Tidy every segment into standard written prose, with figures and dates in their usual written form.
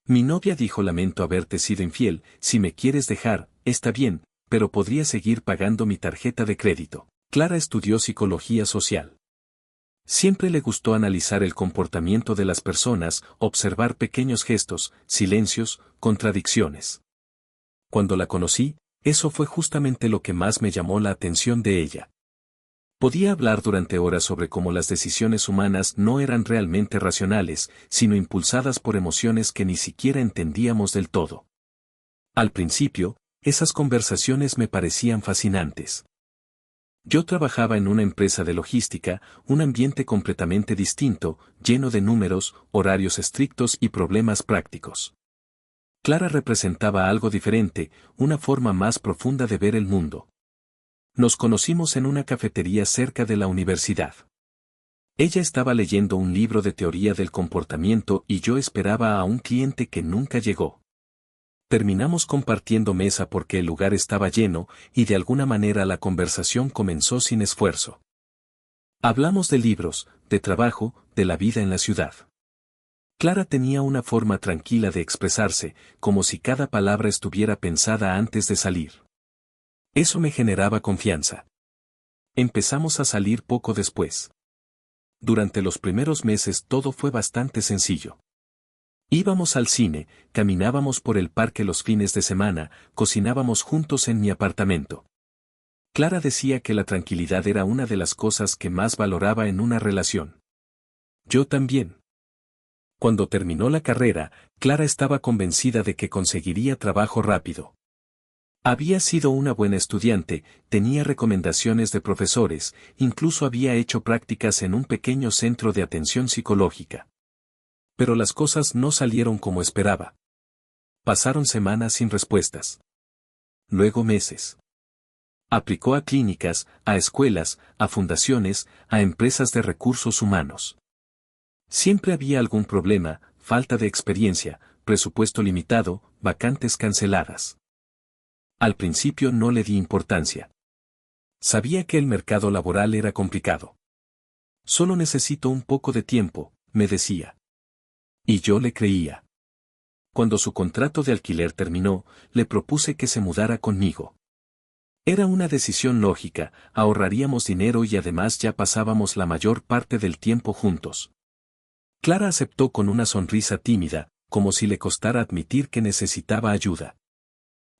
Mi novia dijo: lamento haberte sido infiel, si me quieres dejar, está bien, pero podría seguir pagando mi tarjeta de crédito. Clara estudió psicología social. Siempre le gustó analizar el comportamiento de las personas, observar pequeños gestos, silencios, contradicciones. Cuando la conocí, eso fue justamente lo que más me llamó la atención de ella. Podía hablar durante horas sobre cómo las decisiones humanas no eran realmente racionales, sino impulsadas por emociones que ni siquiera entendíamos del todo. Al principio, esas conversaciones me parecían fascinantes. Yo trabajaba en una empresa de logística, un ambiente completamente distinto, lleno de números, horarios estrictos y problemas prácticos. Clara representaba algo diferente, una forma más profunda de ver el mundo. Nos conocimos en una cafetería cerca de la universidad. Ella estaba leyendo un libro de teoría del comportamiento y yo esperaba a un cliente que nunca llegó. Terminamos compartiendo mesa porque el lugar estaba lleno y de alguna manera la conversación comenzó sin esfuerzo. Hablamos de libros, de trabajo, de la vida en la ciudad. Clara tenía una forma tranquila de expresarse, como si cada palabra estuviera pensada antes de salir. Eso me generaba confianza. Empezamos a salir poco después. Durante los primeros meses todo fue bastante sencillo. Íbamos al cine, caminábamos por el parque los fines de semana, cocinábamos juntos en mi apartamento. Clara decía que la tranquilidad era una de las cosas que más valoraba en una relación. Yo también. Cuando terminó la carrera, Clara estaba convencida de que conseguiría trabajo rápido. Había sido una buena estudiante, tenía recomendaciones de profesores, incluso había hecho prácticas en un pequeño centro de atención psicológica. Pero las cosas no salieron como esperaba. Pasaron semanas sin respuestas. Luego meses. Aplicó a clínicas, a escuelas, a fundaciones, a empresas de recursos humanos. Siempre había algún problema, falta de experiencia, presupuesto limitado, vacantes canceladas. Al principio no le di importancia. Sabía que el mercado laboral era complicado. Solo necesito un poco de tiempo, me decía. Y yo le creía. Cuando su contrato de alquiler terminó, le propuse que se mudara conmigo. Era una decisión lógica, ahorraríamos dinero y además ya pasábamos la mayor parte del tiempo juntos. Clara aceptó con una sonrisa tímida, como si le costara admitir que necesitaba ayuda.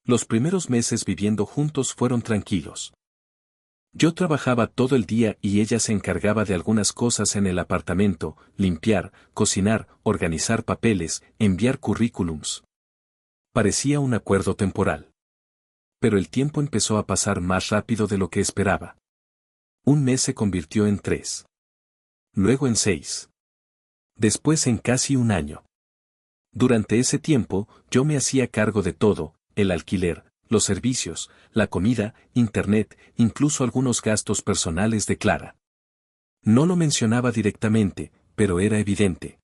Los primeros meses viviendo juntos fueron tranquilos. Yo trabajaba todo el día y ella se encargaba de algunas cosas en el apartamento, limpiar, cocinar, organizar papeles, enviar currículums. Parecía un acuerdo temporal. Pero el tiempo empezó a pasar más rápido de lo que esperaba. Un mes se convirtió en 3. Luego en 6. Después en casi un año. Durante ese tiempo, yo me hacía cargo de todo, el alquiler, los servicios, la comida, internet, incluso algunos gastos personales de Clara. No lo mencionaba directamente, pero era evidente.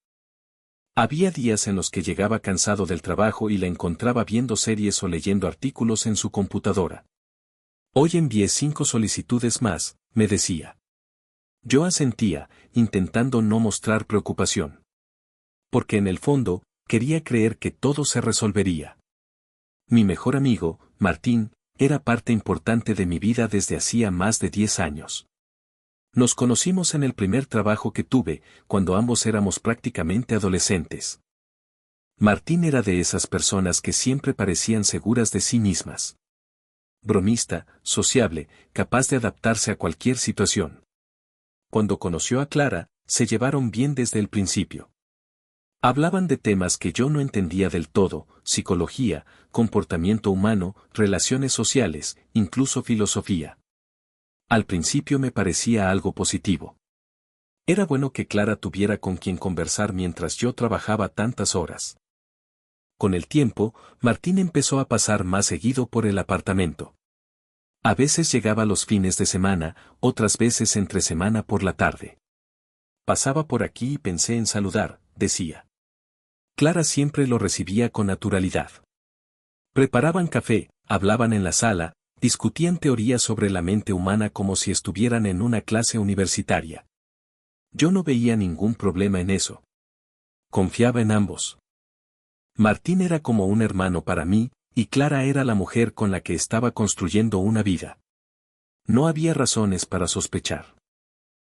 Había días en los que llegaba cansado del trabajo y la encontraba viendo series o leyendo artículos en su computadora. Hoy envié 5 solicitudes más, me decía. Yo asentía, intentando no mostrar preocupación. Porque en el fondo, quería creer que todo se resolvería. Mi mejor amigo, Martín, era parte importante de mi vida desde hacía más de 10 años. Nos conocimos en el primer trabajo que tuve, cuando ambos éramos prácticamente adolescentes. Martín era de esas personas que siempre parecían seguras de sí mismas. Bromista, sociable, capaz de adaptarse a cualquier situación. Cuando conoció a Clara, se llevaron bien desde el principio. Hablaban de temas que yo no entendía del todo, psicología, comportamiento humano, relaciones sociales, incluso filosofía. Al principio me parecía algo positivo. Era bueno que Clara tuviera con quien conversar mientras yo trabajaba tantas horas. Con el tiempo, Martín empezó a pasar más seguido por el apartamento. A veces llegaba los fines de semana, otras veces entre semana por la tarde. Pasaba por aquí y pensé en saludar, decía. Clara siempre lo recibía con naturalidad. Preparaban café, hablaban en la sala, discutían teorías sobre la mente humana como si estuvieran en una clase universitaria. Yo no veía ningún problema en eso. Confiaba en ambos. Martín era como un hermano para mí, y Clara era la mujer con la que estaba construyendo una vida. No había razones para sospechar.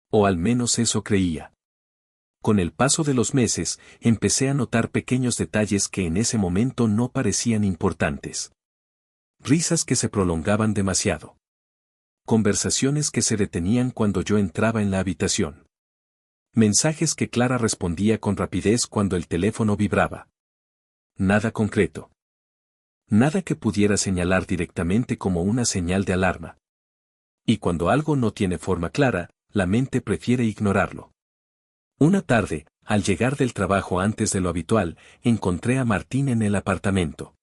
O al menos eso creía. Con el paso de los meses, empecé a notar pequeños detalles que en ese momento no parecían importantes. Risas que se prolongaban demasiado. Conversaciones que se detenían cuando yo entraba en la habitación. Mensajes que Clara respondía con rapidez cuando el teléfono vibraba. Nada concreto. Nada que pudiera señalar directamente como una señal de alarma. Y cuando algo no tiene forma clara, la mente prefiere ignorarlo. Una tarde, al llegar del trabajo antes de lo habitual, encontré a Martín en el apartamento.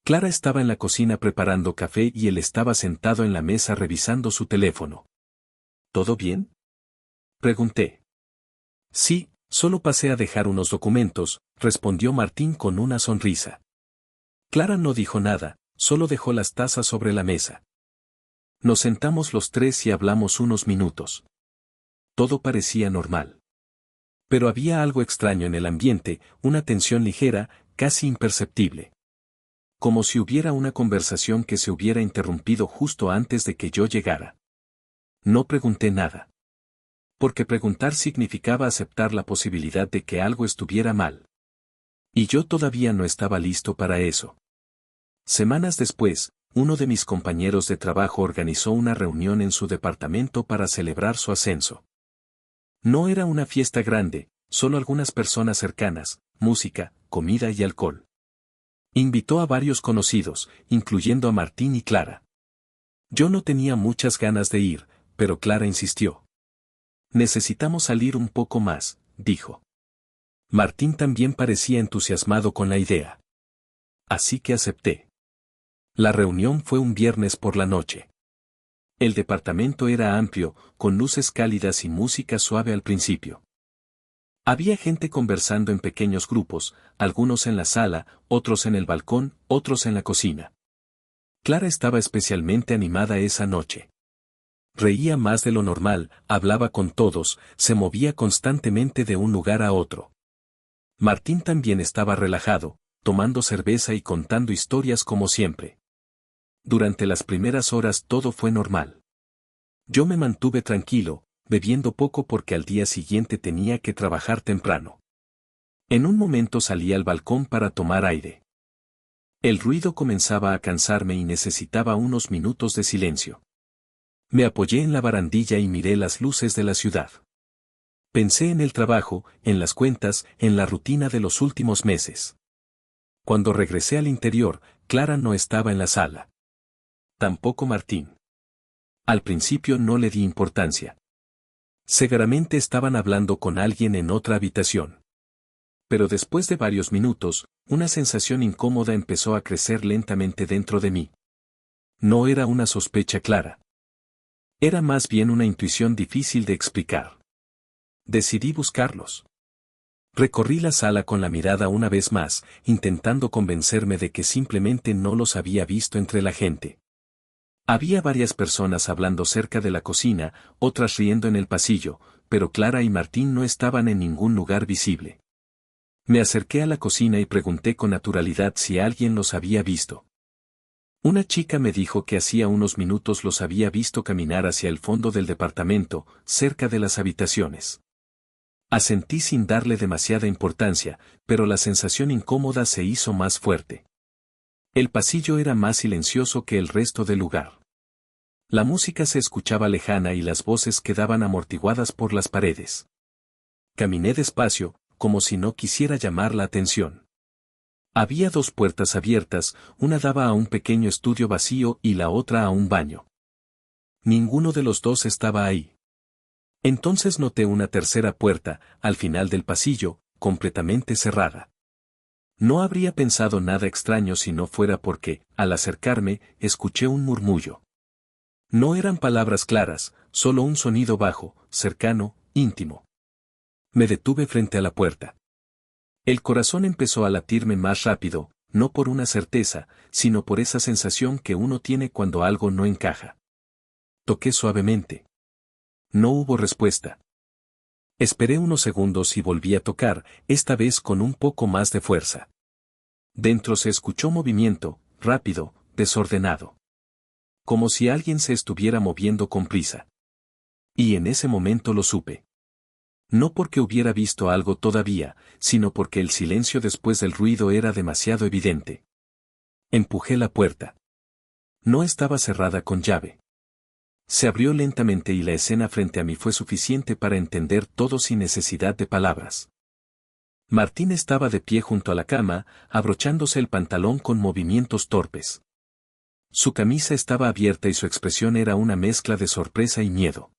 Clara estaba en la cocina preparando café y él estaba sentado en la mesa revisando su teléfono. ¿Todo bien?, pregunté. Sí, solo pasé a dejar unos documentos, respondió Martín con una sonrisa. Clara no dijo nada, solo dejó las tazas sobre la mesa. Nos sentamos los tres y hablamos unos minutos. Todo parecía normal. Pero había algo extraño en el ambiente, una tensión ligera, casi imperceptible. Como si hubiera una conversación que se hubiera interrumpido justo antes de que yo llegara. No pregunté nada. Porque preguntar significaba aceptar la posibilidad de que algo estuviera mal. Y yo todavía no estaba listo para eso. Semanas después, uno de mis compañeros de trabajo organizó una reunión en su departamento para celebrar su ascenso. No era una fiesta grande, solo algunas personas cercanas, música, comida y alcohol. Invitó a varios conocidos, incluyendo a Martín y Clara. Yo no tenía muchas ganas de ir, pero Clara insistió. Necesitamos salir un poco más, dijo. Martín también parecía entusiasmado con la idea. Así que acepté. La reunión fue un viernes por la noche. El departamento era amplio, con luces cálidas y música suave al principio. Había gente conversando en pequeños grupos, algunos en la sala, otros en el balcón, otros en la cocina. Clara estaba especialmente animada esa noche. Reía más de lo normal, hablaba con todos, se movía constantemente de un lugar a otro. Martín también estaba relajado, tomando cerveza y contando historias como siempre. Durante las primeras horas todo fue normal. Yo me mantuve tranquilo, bebiendo poco porque al día siguiente tenía que trabajar temprano. En un momento salí al balcón para tomar aire. El ruido comenzaba a cansarme y necesitaba unos minutos de silencio. Me apoyé en la barandilla y miré las luces de la ciudad. Pensé en el trabajo, en las cuentas, en la rutina de los últimos meses. Cuando regresé al interior, Clara no estaba en la sala. Tampoco Martín. Al principio no le di importancia. Seguramente estaban hablando con alguien en otra habitación. Pero después de varios minutos, una sensación incómoda empezó a crecer lentamente dentro de mí. No era una sospecha clara. Era más bien una intuición difícil de explicar. Decidí buscarlos. Recorrí la sala con la mirada una vez más, intentando convencerme de que simplemente no los había visto entre la gente. Había varias personas hablando cerca de la cocina, otras riendo en el pasillo, pero Clara y Martín no estaban en ningún lugar visible. Me acerqué a la cocina y pregunté con naturalidad si alguien los había visto. Una chica me dijo que hacía unos minutos los había visto caminar hacia el fondo del departamento, cerca de las habitaciones. Asentí sin darle demasiada importancia, pero la sensación incómoda se hizo más fuerte. El pasillo era más silencioso que el resto del lugar. La música se escuchaba lejana y las voces quedaban amortiguadas por las paredes. Caminé despacio, como si no quisiera llamar la atención. Había dos puertas abiertas, una daba a un pequeño estudio vacío y la otra a un baño. Ninguno de los dos estaba ahí. Entonces noté una tercera puerta, al final del pasillo, completamente cerrada. No habría pensado nada extraño si no fuera porque, al acercarme, escuché un murmullo. No eran palabras claras, solo un sonido bajo, cercano, íntimo. Me detuve frente a la puerta. El corazón empezó a latirme más rápido, no por una certeza, sino por esa sensación que uno tiene cuando algo no encaja. Toqué suavemente. No hubo respuesta. Esperé unos segundos y volví a tocar, esta vez con un poco más de fuerza. Dentro se escuchó movimiento, rápido, desordenado. Como si alguien se estuviera moviendo con prisa. Y en ese momento lo supe. No porque hubiera visto algo todavía, sino porque el silencio después del ruido era demasiado evidente. Empujé la puerta. No estaba cerrada con llave. Se abrió lentamente y la escena frente a mí fue suficiente para entender todo sin necesidad de palabras. Martín estaba de pie junto a la cama, abrochándose el pantalón con movimientos torpes. Su camisa estaba abierta y su expresión era una mezcla de sorpresa y miedo.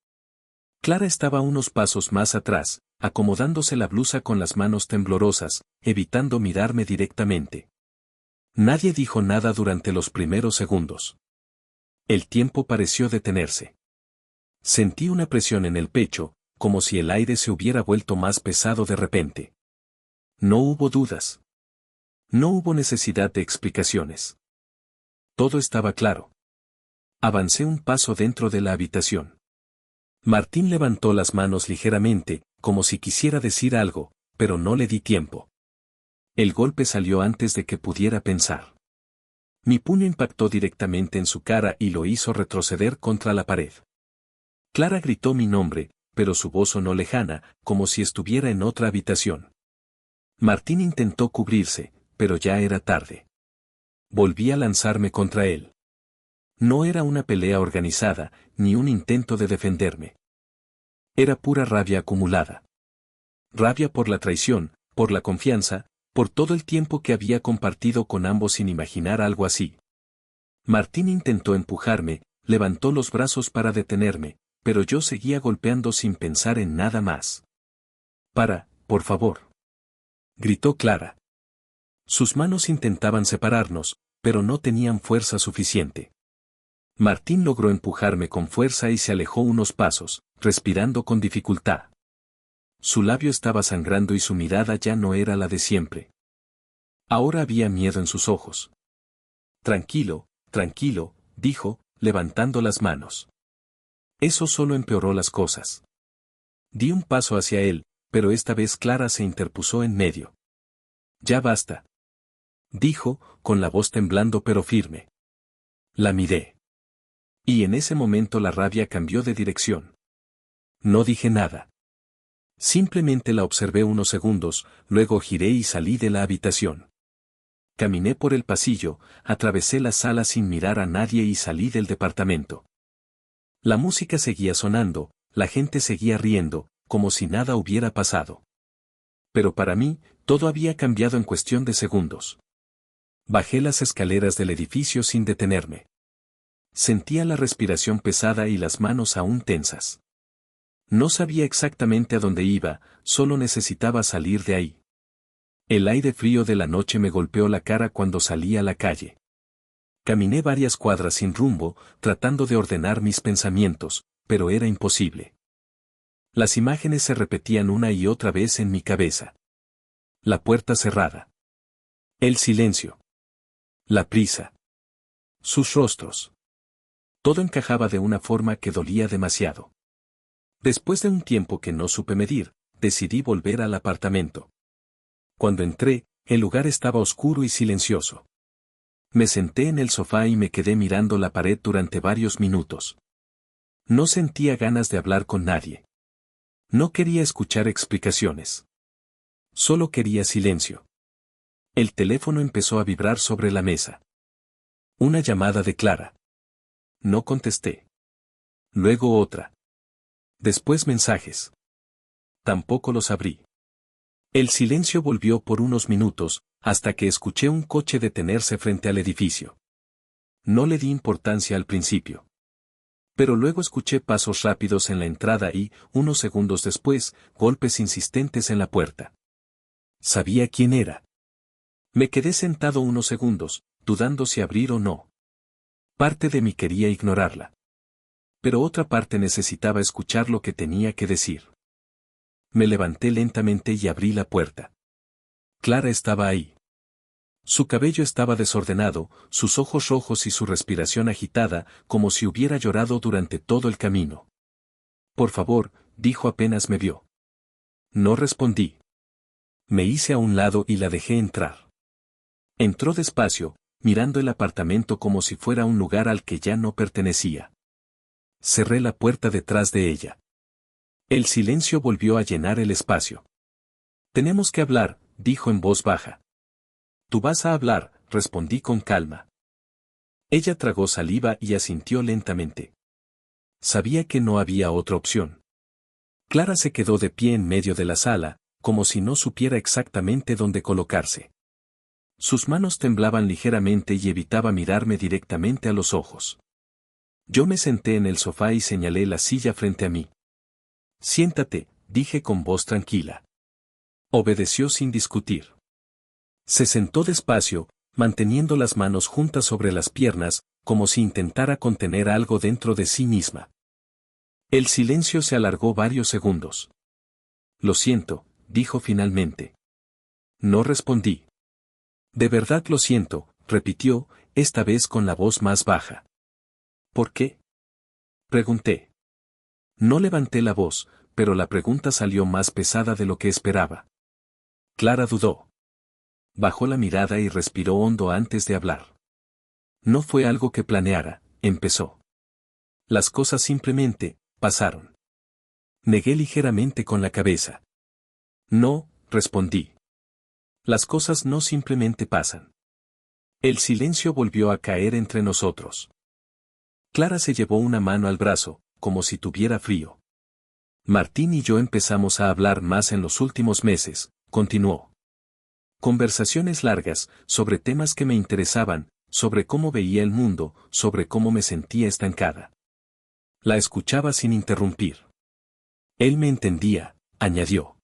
Clara estaba unos pasos más atrás, acomodándose la blusa con las manos temblorosas, evitando mirarme directamente. Nadie dijo nada durante los primeros segundos. El tiempo pareció detenerse. Sentí una presión en el pecho, como si el aire se hubiera vuelto más pesado de repente. No hubo dudas. No hubo necesidad de explicaciones. Todo estaba claro. Avancé un paso dentro de la habitación. Martín levantó las manos ligeramente, como si quisiera decir algo, pero no le di tiempo. El golpe salió antes de que pudiera pensar. Mi puño impactó directamente en su cara y lo hizo retroceder contra la pared. Clara gritó mi nombre, pero su voz sonó lejana, como si estuviera en otra habitación. Martín intentó cubrirse, pero ya era tarde. Volví a lanzarme contra él. No era una pelea organizada, ni un intento de defenderme. Era pura rabia acumulada. Rabia por la traición, por la confianza, por todo el tiempo que había compartido con ambos sin imaginar algo así. Martín intentó empujarme, levantó los brazos para detenerme, pero yo seguía golpeando sin pensar en nada más. «Para, por favor», gritó Clara. Sus manos intentaban separarnos, pero no tenían fuerza suficiente. Martín logró empujarme con fuerza y se alejó unos pasos, respirando con dificultad. Su labio estaba sangrando y su mirada ya no era la de siempre. Ahora había miedo en sus ojos. «Tranquilo, tranquilo», dijo, levantando las manos. Eso solo empeoró las cosas. Di un paso hacia él, pero esta vez Clara se interpuso en medio. «Ya basta», dijo, con la voz temblando pero firme. La miré. Y en ese momento la rabia cambió de dirección. No dije nada. Simplemente la observé unos segundos, luego giré y salí de la habitación. Caminé por el pasillo, atravesé la sala sin mirar a nadie y salí del departamento. La música seguía sonando, la gente seguía riendo, como si nada hubiera pasado. Pero para mí, todo había cambiado en cuestión de segundos. Bajé las escaleras del edificio sin detenerme. Sentía la respiración pesada y las manos aún tensas. No sabía exactamente a dónde iba, solo necesitaba salir de ahí. El aire frío de la noche me golpeó la cara cuando salí a la calle. Caminé varias cuadras sin rumbo, tratando de ordenar mis pensamientos, pero era imposible. Las imágenes se repetían una y otra vez en mi cabeza. La puerta cerrada. El silencio. La prisa. Sus rostros. Todo encajaba de una forma que dolía demasiado. Después de un tiempo que no supe medir, decidí volver al apartamento. Cuando entré, el lugar estaba oscuro y silencioso. Me senté en el sofá y me quedé mirando la pared durante varios minutos. No sentía ganas de hablar con nadie. No quería escuchar explicaciones. Solo quería silencio. El teléfono empezó a vibrar sobre la mesa. Una llamada de Clara. No contesté. Luego otra. Después mensajes. Tampoco los abrí. El silencio volvió por unos minutos, hasta que escuché un coche detenerse frente al edificio. No le di importancia al principio. Pero luego escuché pasos rápidos en la entrada y, unos segundos después, golpes insistentes en la puerta. Sabía quién era. Me quedé sentado unos segundos, dudando si abrir o no. Parte de mí quería ignorarla. Pero otra parte necesitaba escuchar lo que tenía que decir. Me levanté lentamente y abrí la puerta. Clara estaba ahí. Su cabello estaba desordenado, sus ojos rojos y su respiración agitada, como si hubiera llorado durante todo el camino. «Por favor», dijo apenas me vio. No respondí. Me hice a un lado y la dejé entrar. Entró despacio, mirando el apartamento como si fuera un lugar al que ya no pertenecía. Cerré la puerta detrás de ella. El silencio volvió a llenar el espacio. Tenemos que hablar, dijo en voz baja. Tú vas a hablar, respondí con calma. Ella tragó saliva y asintió lentamente. Sabía que no había otra opción. Clara se quedó de pie en medio de la sala, como si no supiera exactamente dónde colocarse. Sus manos temblaban ligeramente y evitaba mirarme directamente a los ojos. Yo me senté en el sofá y señalé la silla frente a mí. Siéntate, dije con voz tranquila. Obedeció sin discutir. Se sentó despacio, manteniendo las manos juntas sobre las piernas, como si intentara contener algo dentro de sí misma. El silencio se alargó varios segundos. Lo siento, dijo finalmente. No respondí. De verdad lo siento, repitió, esta vez con la voz más baja. ¿Por qué? Pregunté. No levanté la voz, pero la pregunta salió más pesada de lo que esperaba. Clara dudó. Bajó la mirada y respiró hondo antes de hablar. No fue algo que planeara, empezó. Las cosas simplemente pasaron. Negué ligeramente con la cabeza. No, respondí. Las cosas no simplemente pasan. El silencio volvió a caer entre nosotros. Clara se llevó una mano al brazo, como si tuviera frío. Martín y yo empezamos a hablar más en los últimos meses, continuó. Conversaciones largas, sobre temas que me interesaban, sobre cómo veía el mundo, sobre cómo me sentía estancada. La escuchaba sin interrumpir. Él me entendía, añadió.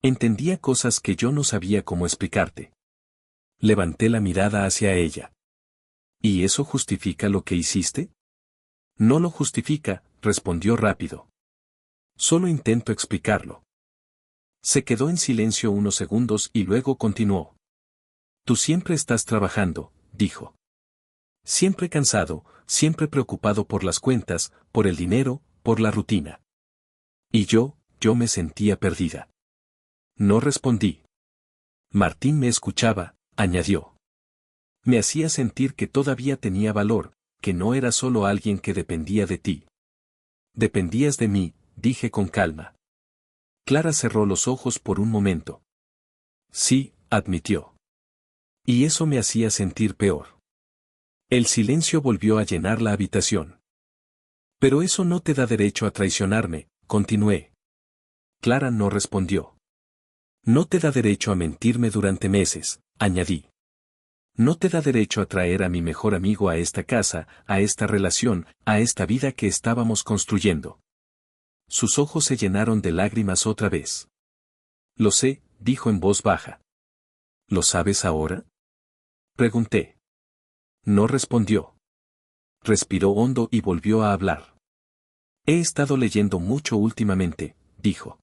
Entendía cosas que yo no sabía cómo explicarte. Levanté la mirada hacia ella. ¿Y eso justifica lo que hiciste? No lo justifica, respondió rápido. Solo intento explicarlo. Se quedó en silencio unos segundos y luego continuó. Tú siempre estás trabajando, dijo. Siempre cansado, siempre preocupado por las cuentas, por el dinero, por la rutina. Y yo me sentía perdida. No respondí. Martín me escuchaba, añadió. Me hacía sentir que todavía tenía valor, que no era solo alguien que dependía de ti. Dependías de mí, dije con calma. Clara cerró los ojos por un momento. Sí, admitió. Y eso me hacía sentir peor. El silencio volvió a llenar la habitación. Pero eso no te da derecho a traicionarme, continué. Clara no respondió. No te da derecho a mentirme durante meses, añadí. No te da derecho a traer a mi mejor amigo a esta casa, a esta relación, a esta vida que estábamos construyendo. Sus ojos se llenaron de lágrimas otra vez. Lo sé, dijo en voz baja. ¿Lo sabes ahora? Pregunté. No respondió. Respiró hondo y volvió a hablar. He estado leyendo mucho últimamente, dijo.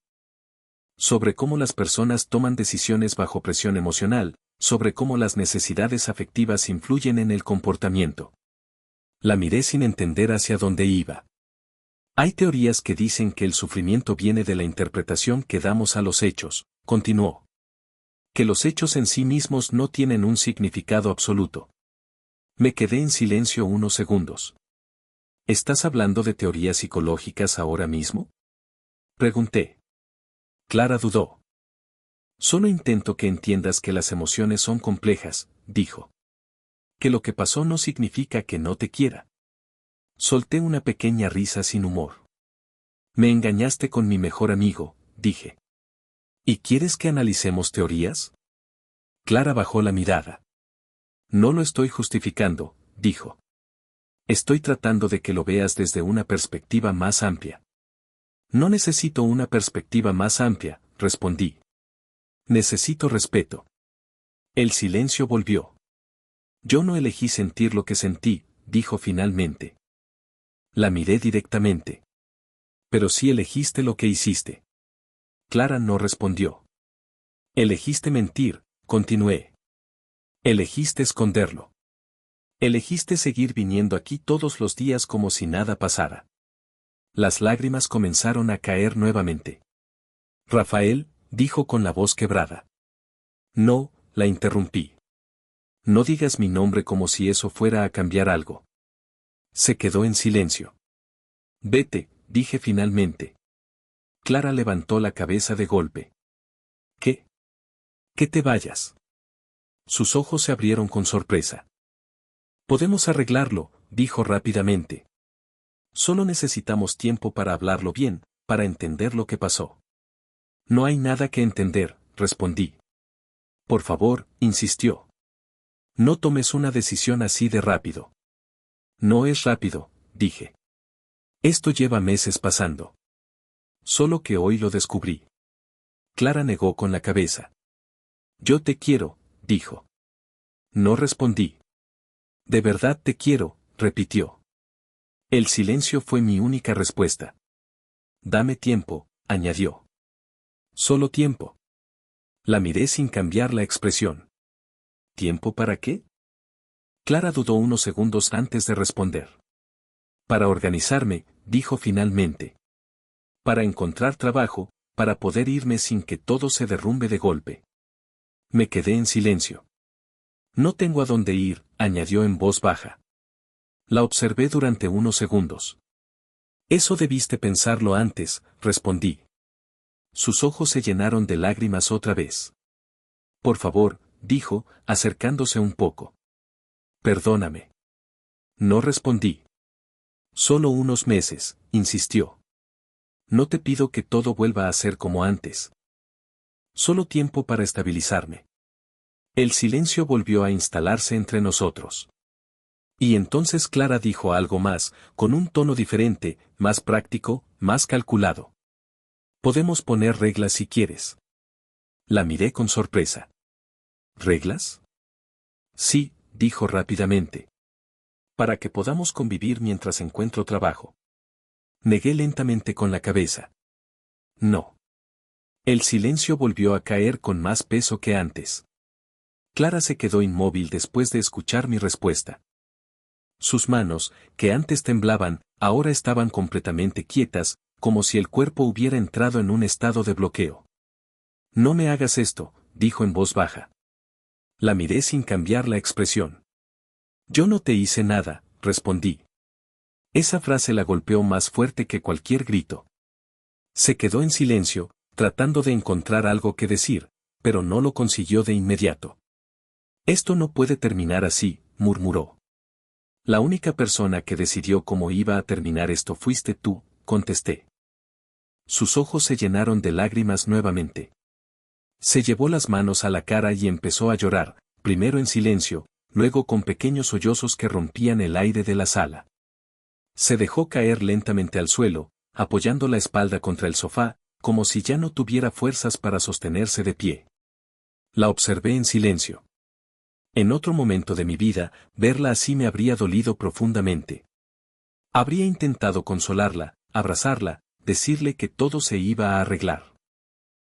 Sobre cómo las personas toman decisiones bajo presión emocional, sobre cómo las necesidades afectivas influyen en el comportamiento. La miré sin entender hacia dónde iba. Hay teorías que dicen que el sufrimiento viene de la interpretación que damos a los hechos, continuó. Que los hechos en sí mismos no tienen un significado absoluto. Me quedé en silencio unos segundos. ¿Estás hablando de teorías psicológicas ahora mismo? Pregunté. Clara dudó. Solo intento que entiendas que las emociones son complejas, dijo. Que lo que pasó no significa que no te quiera. Solté una pequeña risa sin humor. Me engañaste con mi mejor amigo, dije. ¿Y quieres que analicemos teorías? Clara bajó la mirada. No lo estoy justificando, dijo. Estoy tratando de que lo veas desde una perspectiva más amplia. No necesito una perspectiva más amplia, respondí. Necesito respeto. El silencio volvió. Yo no elegí sentir lo que sentí, dijo finalmente. La miré directamente. Pero sí elegiste lo que hiciste. Clara no respondió. Elegiste mentir, continué. Elegiste esconderlo. Elegiste seguir viniendo aquí todos los días como si nada pasara. Las lágrimas comenzaron a caer nuevamente. Rafael, dijo con la voz quebrada. No, la interrumpí. No digas mi nombre como si eso fuera a cambiar algo. Se quedó en silencio. Vete, dije finalmente. Clara levantó la cabeza de golpe. ¿Qué? Que te vayas. Sus ojos se abrieron con sorpresa. Podemos arreglarlo, dijo rápidamente. Solo necesitamos tiempo para hablarlo bien, para entender lo que pasó. No hay nada que entender, respondí. Por favor, insistió. No tomes una decisión así de rápido. No es rápido, dije. Esto lleva meses pasando. Solo que hoy lo descubrí. Clara negó con la cabeza. Yo te quiero, dijo. No respondí. De verdad te quiero, repitió. El silencio fue mi única respuesta. Dame tiempo, añadió. Solo tiempo. La miré sin cambiar la expresión. ¿Tiempo para qué? Clara dudó unos segundos antes de responder. Para organizarme, dijo finalmente. Para encontrar trabajo, para poder irme sin que todo se derrumbe de golpe. Me quedé en silencio. No tengo a dónde ir, añadió en voz baja. La observé durante unos segundos. Eso debiste pensarlo antes, respondí. Sus ojos se llenaron de lágrimas otra vez. Por favor, dijo, acercándose un poco. Perdóname. No respondí. Solo unos meses, insistió. No te pido que todo vuelva a ser como antes. Solo tiempo para estabilizarme. El silencio volvió a instalarse entre nosotros. Y entonces Clara dijo algo más, con un tono diferente, más práctico, más calculado. Podemos poner reglas si quieres. La miré con sorpresa. ¿Reglas? Sí, dijo rápidamente. Para que podamos convivir mientras encuentro trabajo. Negué lentamente con la cabeza. No. El silencio volvió a caer con más peso que antes. Clara se quedó inmóvil después de escuchar mi respuesta. Sus manos, que antes temblaban, ahora estaban completamente quietas, como si el cuerpo hubiera entrado en un estado de bloqueo. No me hagas esto, dijo en voz baja. La miré sin cambiar la expresión. Yo no te hice nada, respondí. Esa frase la golpeó más fuerte que cualquier grito. Se quedó en silencio, tratando de encontrar algo que decir, pero no lo consiguió de inmediato. Esto no puede terminar así, murmuró. La única persona que decidió cómo iba a terminar esto fuiste tú, contesté. Sus ojos se llenaron de lágrimas nuevamente. Se llevó las manos a la cara y empezó a llorar, primero en silencio, luego con pequeños sollozos que rompían el aire de la sala. Se dejó caer lentamente al suelo, apoyando la espalda contra el sofá, como si ya no tuviera fuerzas para sostenerse de pie. La observé en silencio. En otro momento de mi vida, verla así me habría dolido profundamente. Habría intentado consolarla, abrazarla, decirle que todo se iba a arreglar.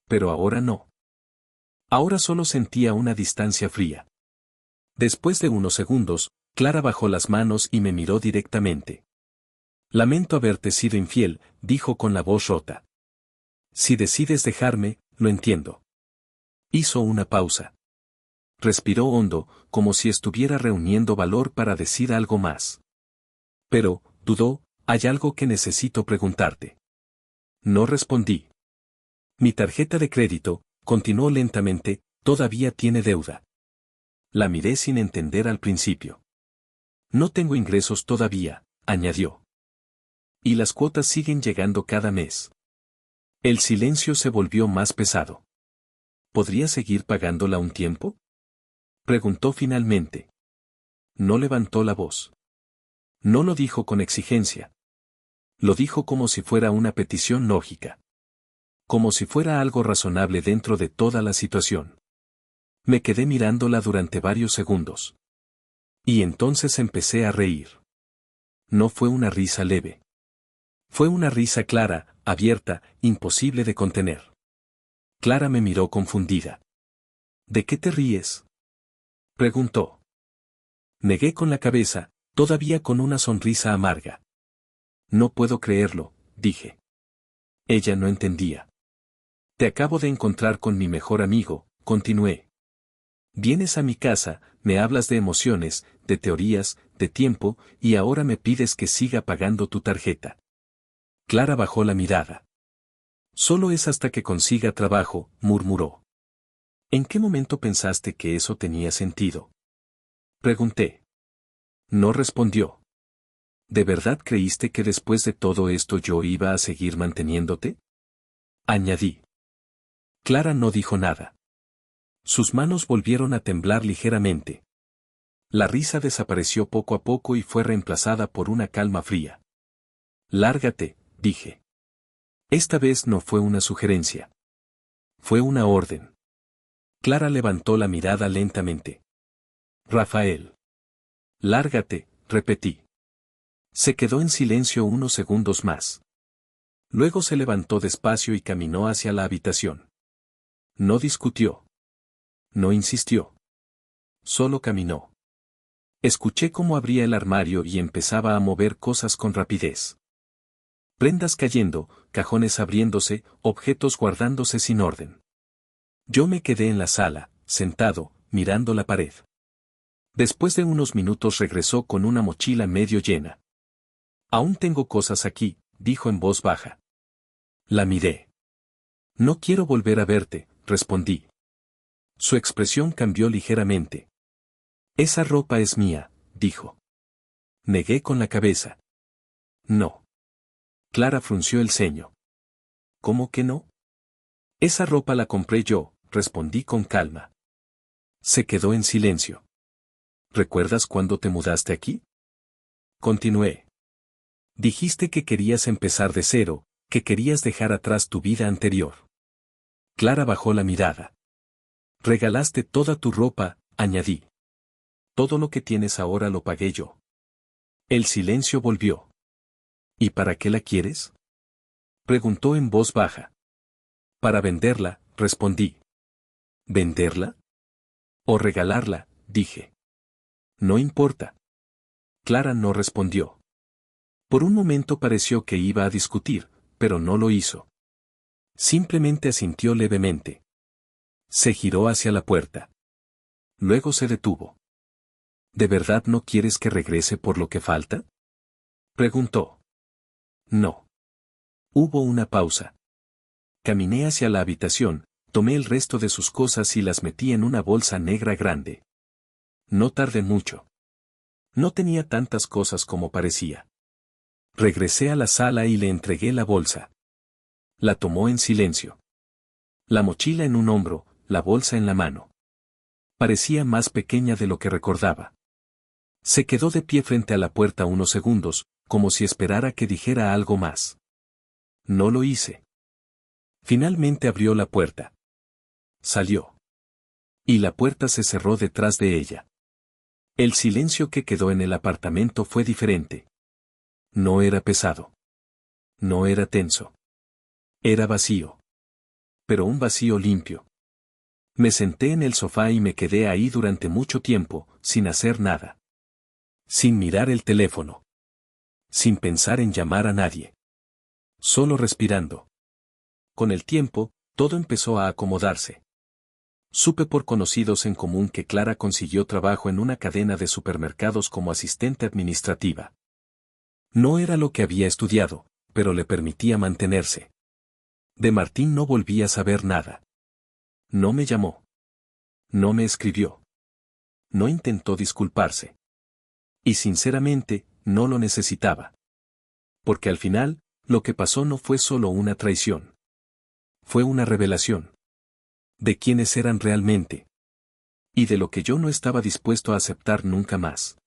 Pero ahora no. Ahora solo sentía una distancia fría. Después de unos segundos, Clara bajó las manos y me miró directamente. Lamento haberte sido infiel, dijo con la voz rota. Si decides dejarme, lo entiendo. Hizo una pausa. Respiró hondo, como si estuviera reuniendo valor para decir algo más. Pero, dudó, hay algo que necesito preguntarte. No respondí. Mi tarjeta de crédito, continuó lentamente, todavía tiene deuda. La miré sin entender al principio. No tengo ingresos todavía, añadió. Y las cuotas siguen llegando cada mes. El silencio se volvió más pesado. ¿Podría seguir pagándola un tiempo? Preguntó finalmente. No levantó la voz. No lo dijo con exigencia. Lo dijo como si fuera una petición lógica. Como si fuera algo razonable dentro de toda la situación. Me quedé mirándola durante varios segundos. Y entonces empecé a reír. No fue una risa leve. Fue una risa clara, abierta, imposible de contener. Clara me miró confundida. ¿De qué te ríes?, preguntó. Negué con la cabeza, todavía con una sonrisa amarga. No puedo creerlo, dije. Ella no entendía. Te acabo de encontrar con mi mejor amigo, continué. Vienes a mi casa, me hablas de emociones, de teorías, de tiempo, y ahora me pides que siga pagando tu tarjeta. Clara bajó la mirada. Solo es hasta que consiga trabajo, murmuró. ¿En qué momento pensaste que eso tenía sentido? Pregunté. No respondió. ¿De verdad creíste que después de todo esto yo iba a seguir manteniéndote? Añadí. Clara no dijo nada. Sus manos volvieron a temblar ligeramente. La risa desapareció poco a poco y fue reemplazada por una calma fría. Lárgate, dije. Esta vez no fue una sugerencia. Fue una orden. Clara levantó la mirada lentamente. Rafael. Lárgate, repetí. Se quedó en silencio unos segundos más. Luego se levantó despacio y caminó hacia la habitación. No discutió. No insistió. Solo caminó. Escuché cómo abría el armario y empezaba a mover cosas con rapidez. Prendas cayendo, cajones abriéndose, objetos guardándose sin orden. Yo me quedé en la sala, sentado, mirando la pared. Después de unos minutos regresó con una mochila medio llena. Aún tengo cosas aquí, dijo en voz baja. La miré. No quiero volver a verte, respondí. Su expresión cambió ligeramente. Esa ropa es mía, dijo. Negué con la cabeza. No. Clara frunció el ceño. ¿Cómo que no? Esa ropa la compré yo, respondí con calma. Se quedó en silencio. ¿Recuerdas cuándo te mudaste aquí? Continué. Dijiste que querías empezar de cero, que querías dejar atrás tu vida anterior. Clara bajó la mirada. Regalaste toda tu ropa, añadí. Todo lo que tienes ahora lo pagué yo. El silencio volvió. ¿Y para qué la quieres? Preguntó en voz baja. Para venderla, respondí. ¿Venderla? ¿O regalarla? Dije. No importa. Clara no respondió. Por un momento pareció que iba a discutir, pero no lo hizo. Simplemente asintió levemente. Se giró hacia la puerta. Luego se detuvo. ¿De verdad no quieres que regrese por lo que falta? Preguntó. No. Hubo una pausa. Caminé hacia la habitación, tomé el resto de sus cosas y las metí en una bolsa negra grande. No tardé mucho. No tenía tantas cosas como parecía. Regresé a la sala y le entregué la bolsa. La tomó en silencio. La mochila en un hombro, la bolsa en la mano. Parecía más pequeña de lo que recordaba. Se quedó de pie frente a la puerta unos segundos, como si esperara que dijera algo más. No lo hice. Finalmente abrió la puerta. Salió. Y la puerta se cerró detrás de ella. El silencio que quedó en el apartamento fue diferente. No era pesado. No era tenso. Era vacío. Pero un vacío limpio. Me senté en el sofá y me quedé ahí durante mucho tiempo, sin hacer nada. Sin mirar el teléfono. Sin pensar en llamar a nadie. Solo respirando. Con el tiempo, todo empezó a acomodarse. Supe por conocidos en común que Clara consiguió trabajo en una cadena de supermercados como asistente administrativa. No era lo que había estudiado, pero le permitía mantenerse. De Martín no volví a saber nada. No me llamó. No me escribió. No intentó disculparse. Y sinceramente, no lo necesitaba. Porque al final, lo que pasó no fue solo una traición. Fue una revelación. De quiénes eran realmente. Y de lo que yo no estaba dispuesto a aceptar nunca más.